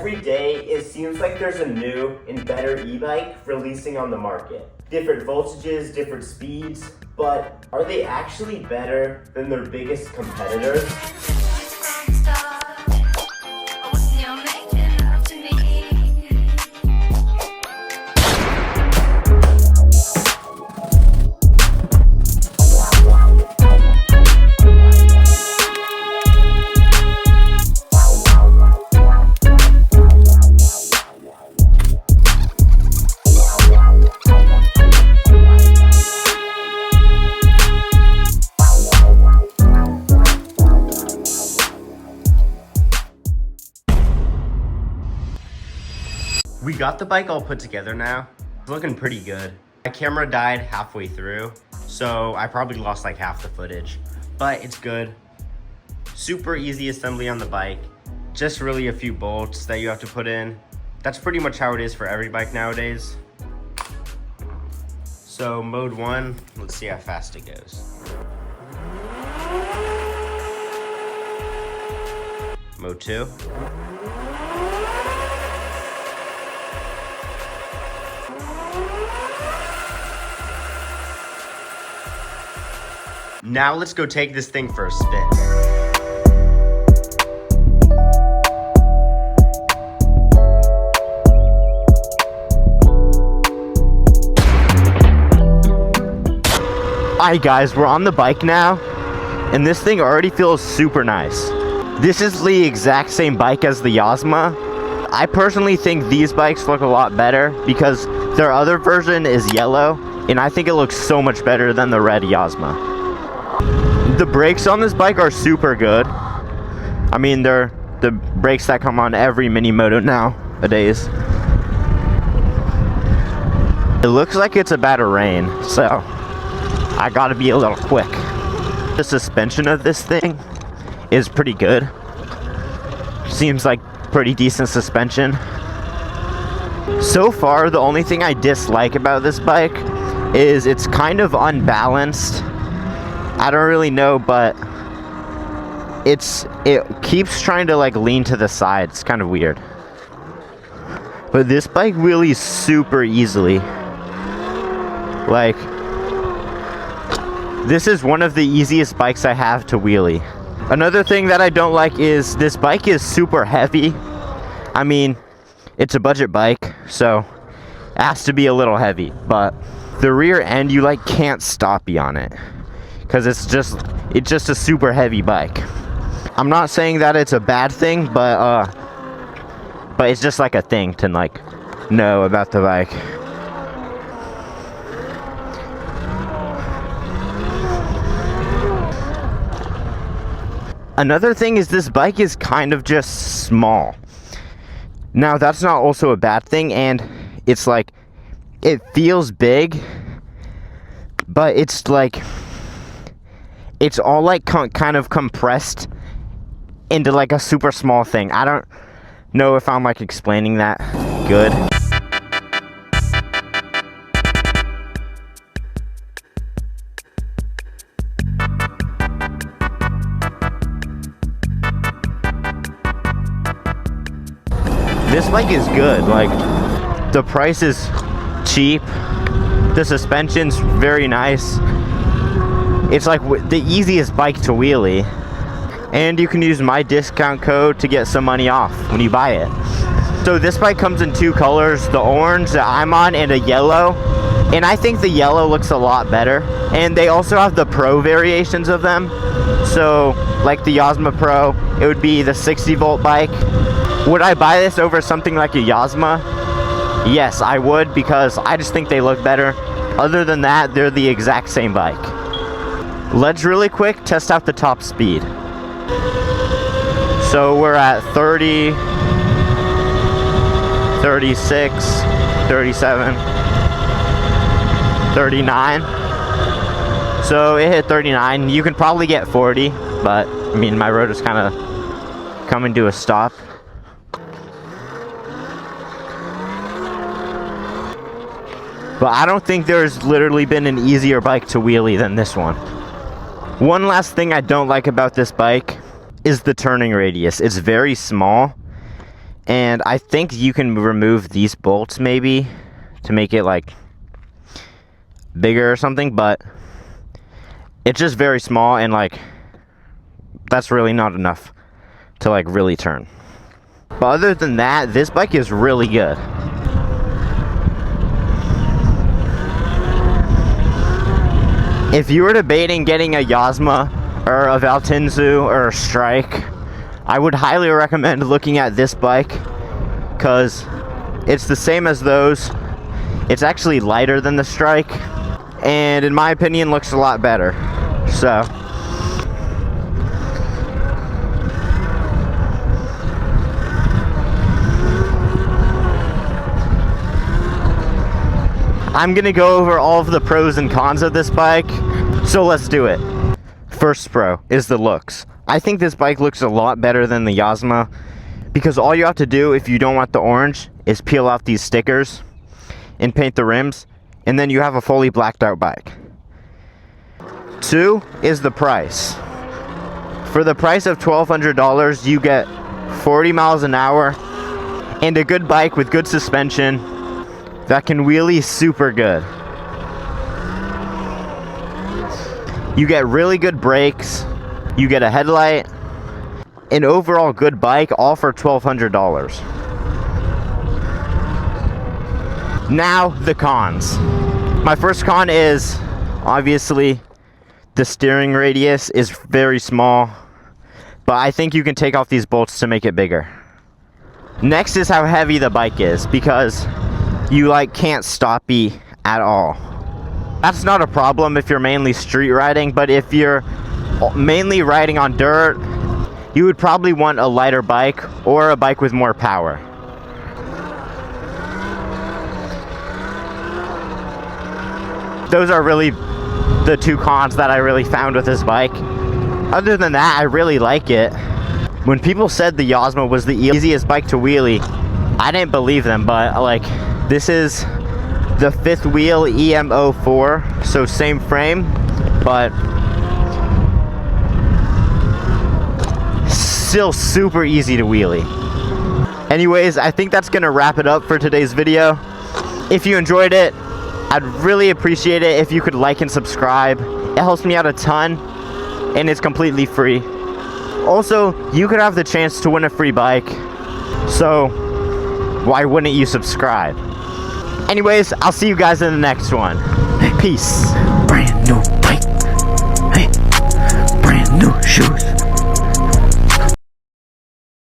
Every day, it seems like there's a new and better e-bike releasing on the market. Different voltages, different speeds, but are they actually better than their biggest competitors? We got the bike all put together now. It's looking pretty good. My camera died halfway through, so I probably lost like half the footage, but it's good. Super easy assembly on the bike. Just really a few bolts that you have to put in. That's pretty much how it is for every bike nowadays. So mode 1, let's see how fast it goes. Mode 2. Now let's go take this thing for a spin. Alright guys, we're on the bike now, and this thing already feels super nice. This is the exact same bike as the Yozma. I personally think these bikes look a lot better because their other version is yellow, and I think it looks so much better than the red Yozma. The brakes on this bike are super good. I mean, they're the brakes that come on every mini moto nowadays. It looks like it's about to rain, so I gotta be a little quick. The suspension of this thing is pretty good. Seems like pretty decent suspension. So far, the only thing I dislike about this bike is it's kind of unbalanced. I don't really know, but it keeps trying to like lean to the side. It's kind of weird. But this bike wheelies super easily. Like, this is one of the easiest bikes I have to wheelie. Another thing that I don't like is this bike is super heavy. I mean, it's a budget bike, so it has to be a little heavy. But the rear end, you like can't stop you on it, because it's just a super heavy bike. I'm not saying that it's a bad thing, but it's just like a thing to like know about the bike. Another thing is this bike is kind of just small. Now that's not also a bad thing, and it's like it feels big, but it's like it's all like kind of compressed into like a super small thing. I don't know if I'm like explaining that good. This bike is good. Like, the price is cheap. The suspension's very nice. It's like the easiest bike to wheelie. And you can use my discount code to get some money off when you buy it. So this bike comes in two colors, the orange that I'm on and a yellow. And I think the yellow looks a lot better. And they also have the Pro variations of them. So like the Yozma Pro, it would be the 60 volt bike. Would I buy this over something like a Yozma? Yes, I would, because I just think they look better. Other than that, they're the exact same bike. Let's really quick test out the top speed. So we're at 30, 36, 37, 39. So it hit 39. You can probably get 40, but I mean, my road is kind of coming to a stop. But I don't think there's literally been an easier bike to wheelie than this one. One last thing I don't like about this bike is the turning radius. It's very small, And I think you can remove these bolts maybe to make it like bigger or something, but it's just very small, and like that's really not enough to like really turn. But other than that, this bike is really good. If you were debating getting a Yozma or a Valtinzu or a Strike, I would highly recommend looking at this bike, because it's the same as those. It's actually lighter than the Strike, and in my opinion looks a lot better. So I'm gonna go over all of the pros and cons of this bike, so let's do it. First pro is the looks. I think this bike looks a lot better than the Yozma, because all you have to do if you don't want the orange is peel off these stickers and paint the rims, and then you have a fully blacked out bike. Two is the price. For the price of $1,200, you get 40 miles an hour and a good bike with good suspension that can wheelie super good. You get really good brakes, you get a headlight, an overall good bike, all for $1,200. Now, the cons. My first con is, obviously, the steering radius is very small, but I think you can take off these bolts to make it bigger. Next is how heavy the bike is, because you like can't stoppy at all. That's not a problem if you're mainly street riding, but if you're mainly riding on dirt, you would probably want a lighter bike or a bike with more power. Those are really the two cons that I really found with this bike. Other than that, I really like it. When people said the Yozma was the easiest bike to wheelie, I didn't believe them, but like, this is the fifth wheel EM04, so same frame, but still super easy to wheelie. Anyways, I think that's gonna wrap it up for today's video. If you enjoyed it, I'd really appreciate it if you could like and subscribe. It helps me out a ton, and it's completely free. Also, you could have the chance to win a free bike, so why wouldn't you subscribe? Anyways, I'll see you guys in the next one. Peace. Brand new.